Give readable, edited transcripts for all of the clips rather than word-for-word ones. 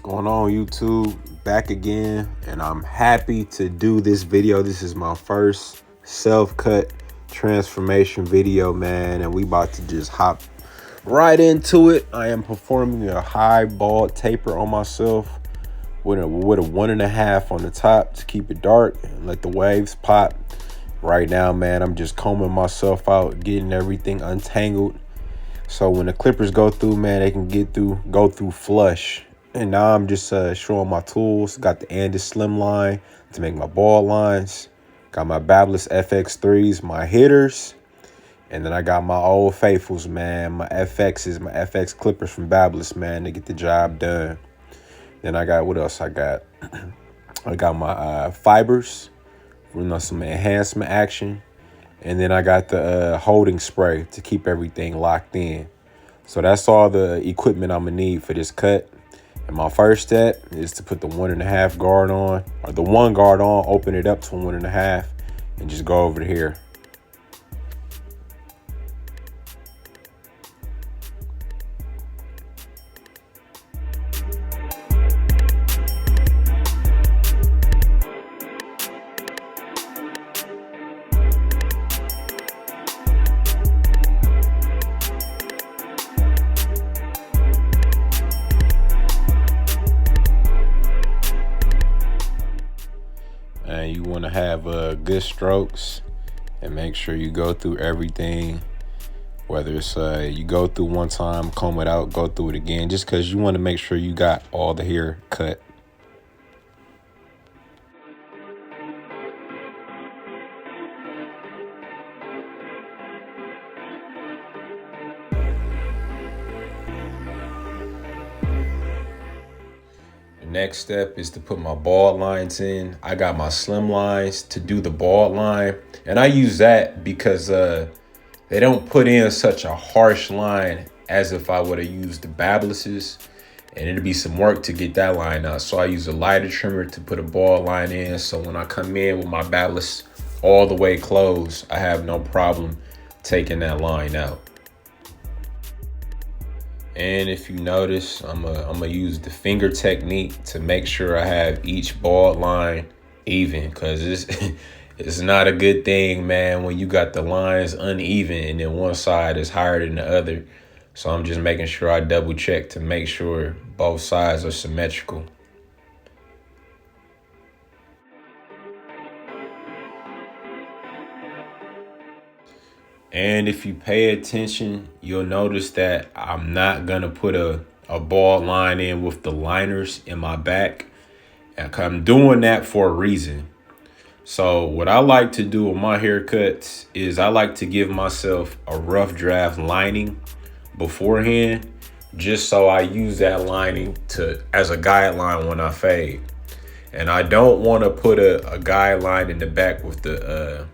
Going on, YouTube? Back again, and I'm happy to do this video. This is my first self-cut transformation video, man, and we about to just hop right into it. I am performing a high bald taper on myself with a 1.5 on the top to keep it dark and let the waves pop. Right now, man, I'm just combing myself out, getting everything untangled, so when the clippers go through, man, they can go through flush. And now I'm just showing my tools. Got the Andes Slim line to make my ball lines. Got my Babyliss FX3s, my hitters. And then I got my old faithfuls, man. My FX clippers from Babyliss, man, to get the job done. Then I got, what else I got? I got my fibers, some enhancement action. And then I got the holding spray to keep everything locked in. So that's all the equipment I'm gonna need for this cut. And my first step is to put the 1.5 guard on, or the 1 guard on, open it up to 1.5, and just go over here. And you want to have good strokes and make sure you go through everything, whether it's you go through one time, comb it out, go through it again, just because you want to make sure you got all the hair cut. Next step is to put my ball lines in. I got my slim lines to do the ball line, and I use that because they don't put in such a harsh line as if I would have used the Babyliss's, and it'd be some work to get that line out. So I use a lighter trimmer to put a ball line in, so when I come in with my Babyliss all the way closed, I have no problem taking that line out. And if you notice, I'm gonna use the finger technique to make sure I have each ball line even, because it's not a good thing, man, when you got the lines uneven and then one side is higher than the other. So I'm just making sure I double check to make sure both sides are symmetrical. And if you pay attention, you'll notice that I'm not gonna put a ball line in with the liners in my back. I'm doing that for a reason. So what I like to do with my haircuts is I like to give myself a rough draft lining beforehand, just so I use that lining as a guideline when I fade. And I don't want to put a guideline in the back with the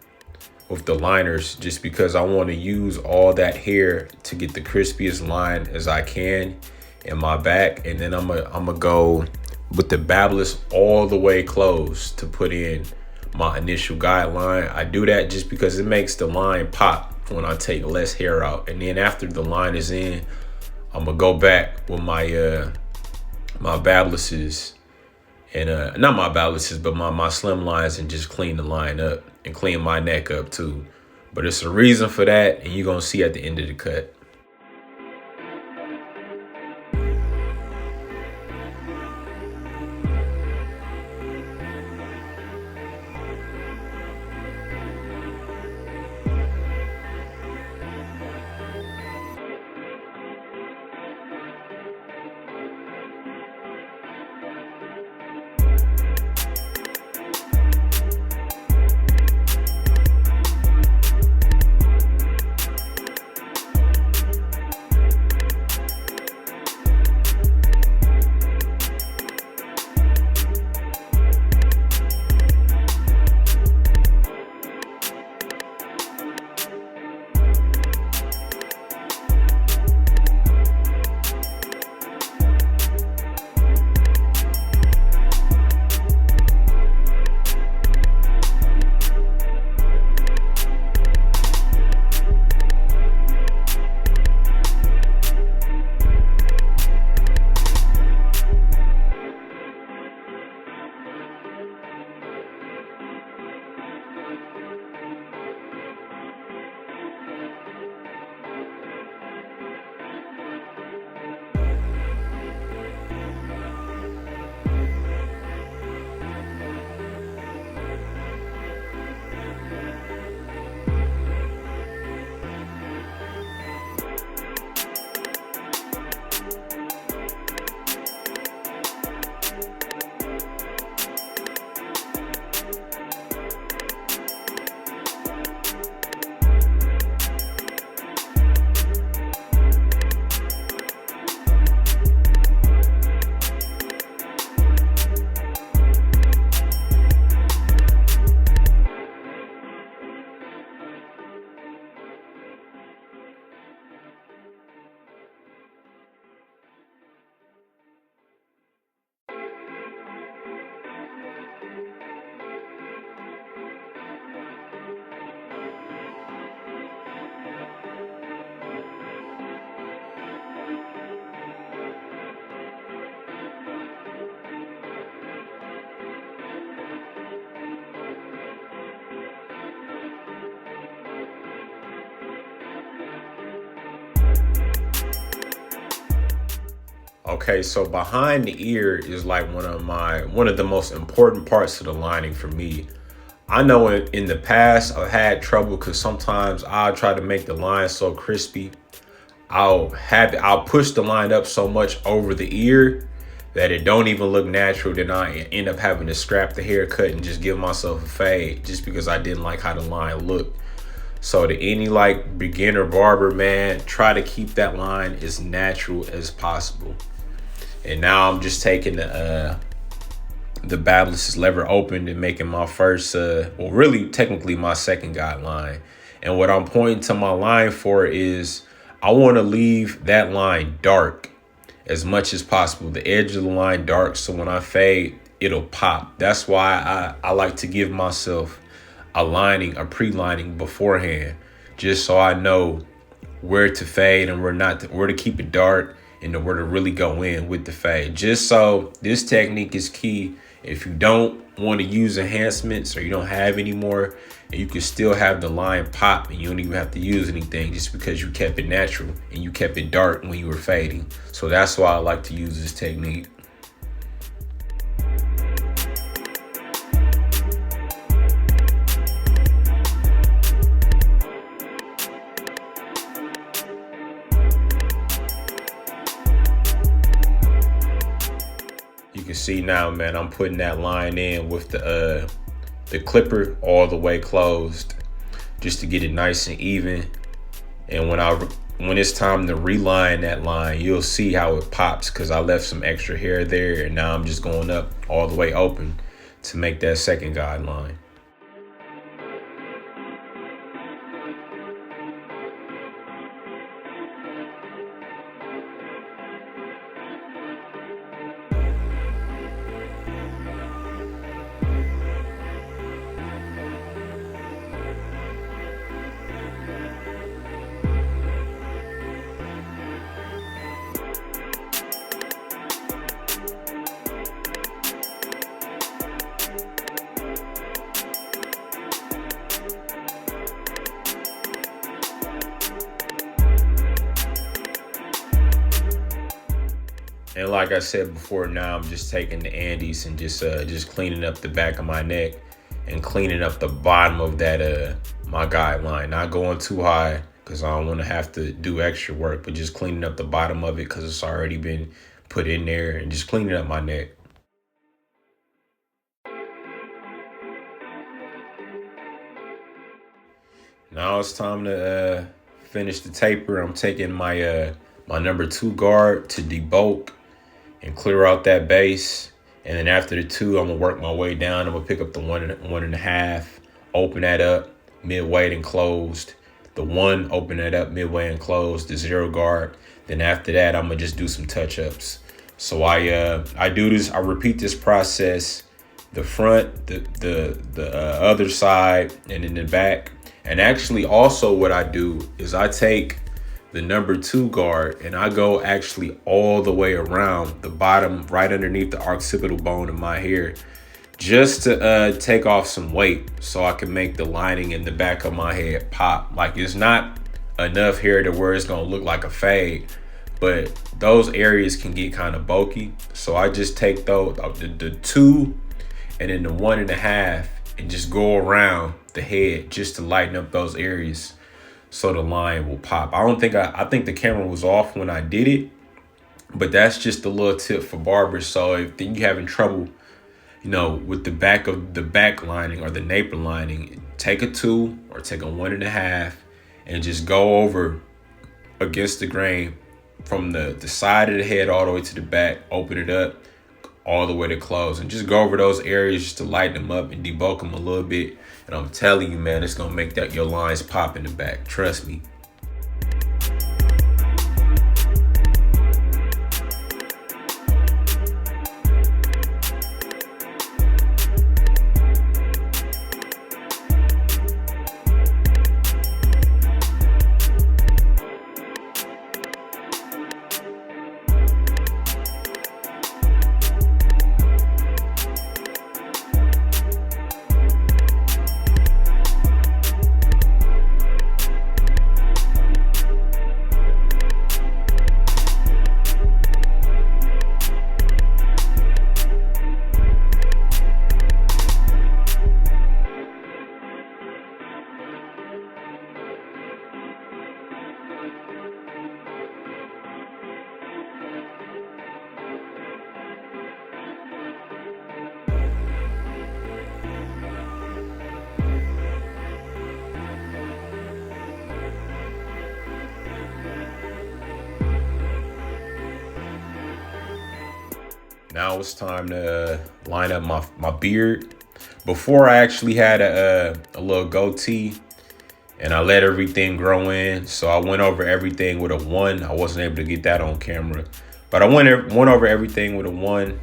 liners, just because I want to use all that hair to get the crispiest line as I can in my back. And then I'm gonna go with the Babyliss all the way closed to put in my initial guideline. I do that just because it makes the line pop when I take less hair out. And then after the line is in, I'm gonna go back with my my Babyliss's, and not my Babyliss's, but my slim lines, and just clean the line up and clean my neck up too. But it's a reason for that, and you're gonna see at the end of the cut. Okay, so behind the ear is like one of the most important parts of the lining for me. I know in the past I've had trouble because sometimes I'll try to make the line so crispy. I'll push the line up so much over the ear that it don't even look natural. Then I end up having to scrap the haircut and just give myself a fade just because I didn't like how the line looked. So to any like beginner barber, man, try to keep that line as natural as possible. And now I'm just taking the battles lever open and making my first, well, really technically my second guideline. And what I'm pointing to my line for is I want to leave that line dark as much as possible. The edge of the line dark, so when I fade, it'll pop. That's why I like to give myself a pre-lining beforehand, just so I know where to fade and where to keep it dark and where to really go in with the fade. Just so this technique is key. If you don't want to use enhancements or you don't have any more, and you can still have the line pop and you don't even have to use anything just because you kept it natural and you kept it dark when you were fading. So that's why I like to use this technique. You can see now, man, I'm putting that line in with the clipper all the way closed just to get it nice and even. And when it's time to reline that line, you'll see how it pops because I left some extra hair there, and now I'm just going up all the way open to make that second guideline. And like I said before, now I'm just taking the Andes and just cleaning up the back of my neck and cleaning up the bottom of that my guideline. Not going too high because I don't want to have to do extra work, but just cleaning up the bottom of it because it's already been put in there, and just cleaning up my neck. Now it's time to finish the taper. I'm taking my my number 2 guard to debulk and clear out that base. And then after the 2, I'm gonna work my way down. I'm gonna pick up the 1.5, open that up midway and closed. The 1, open that up midway and closed. The 0 guard. Then after that, I'm gonna just do some touch-ups. So I do this. I repeat this process: the front, the other side, and then the back. And actually, also what I do is I take the number 2 guard and I go actually all the way around the bottom, right underneath the occipital bone of my hair, just to take off some weight so I can make the lining in the back of my head pop. Like, it's not enough hair to where it's gonna look like a fade, but those areas can get kind of bulky. So I just take the 2 and then the 1.5 and just go around the head just to lighten up those areas so the line will pop. I think the camera was off when I did it, but that's just a little tip for barbers. So if then you're having trouble, with the back of the back lining or the nape lining, take a 2 or take a 1.5 and just go over against the grain from the side of the head all the way to the back, open it up all the way to close, and just go over those areas just to lighten them up and debulk them a little bit. And I'm telling you, man, it's gonna make your lines pop in the back. Trust me. Now it's time to line up my beard. Before I actually had a little goatee and I let everything grow in. So I went over everything with a 1. I wasn't able to get that on camera, but I went over everything with a 1.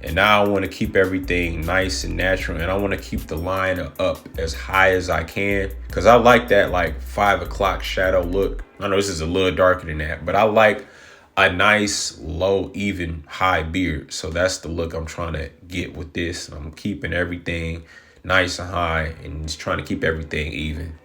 And now I want to keep everything nice and natural, and I want to keep the line up as high as I can because I like that like 5 o'clock shadow look. I know this is a little darker than that, but I like a nice low, even high beard. So that's the look I'm trying to get with this. I'm keeping everything nice and high and just trying to keep everything even.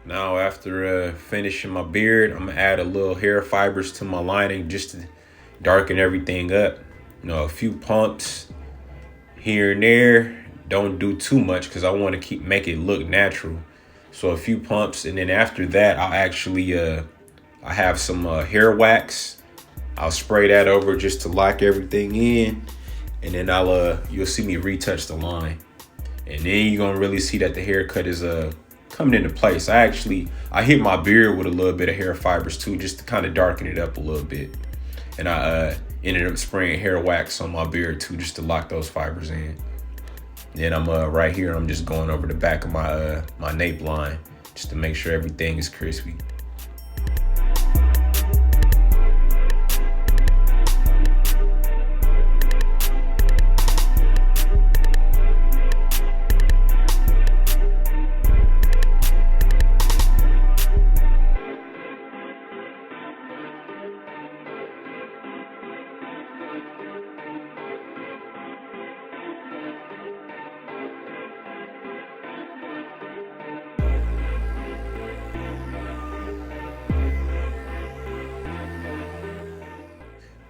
Now after finishing my beard, I'm gonna add a little hair fibers to my lining just to darken everything up. You know, a few pumps here and there. Don't do too much because I want to make it look natural. So a few pumps, and then after that, I'll actually I have some hair wax. I'll spray that over just to lock everything in, and then you'll see me retouch the line, and then you're gonna really see that the haircut is coming into place. I hit my beard with a little bit of hair fibers too, just to kind of darken it up a little bit. And I ended up spraying hair wax on my beard too, just to lock those fibers in. Then I'm right here, I'm just going over the back of my nape line just to make sure everything is crispy.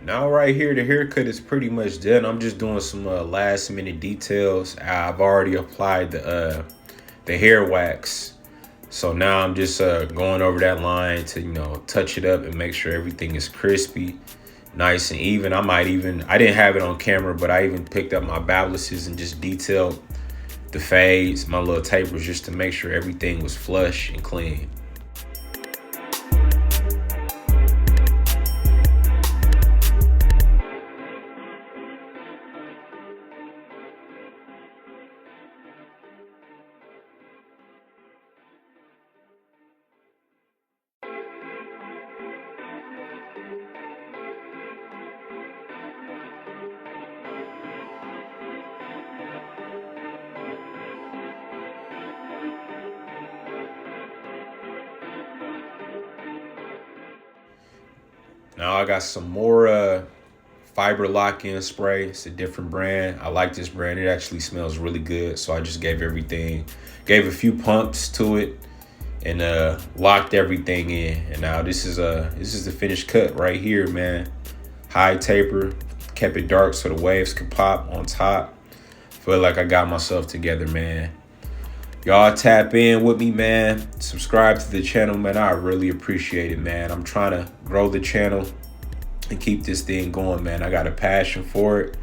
Now right here, the haircut is pretty much done. I'm just doing some last minute details. I've already applied the hair wax. So now I'm just going over that line to, touch it up and make sure everything is crispy, nice and even. I didn't have it on camera, but I even picked up my balances and just detailed the fades, my little tapers, just to make sure everything was flush and clean. Now I got some more fiber lock-in spray. It's a different brand. I like this brand. It actually smells really good. So I just gave a few pumps to it and locked everything in. And now this is the finished cut right here, man. High taper, kept it dark so the waves could pop on top. Feel like I got myself together, man. Y'all tap in with me, man. Subscribe to the channel, man. I really appreciate it, man. I'm trying to grow the channel and keep this thing going, man. I got a passion for it.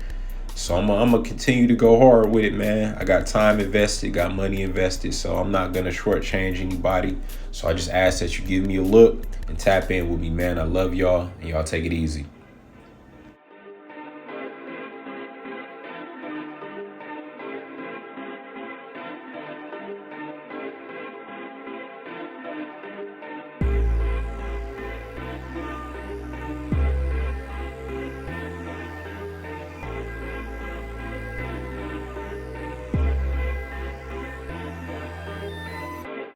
So I'm gonna continue to go hard with it, man. I got time invested, got money invested, so I'm not gonna shortchange anybody. So I just ask that you give me a look and tap in with me, man. I love y'all, and y'all take it easy.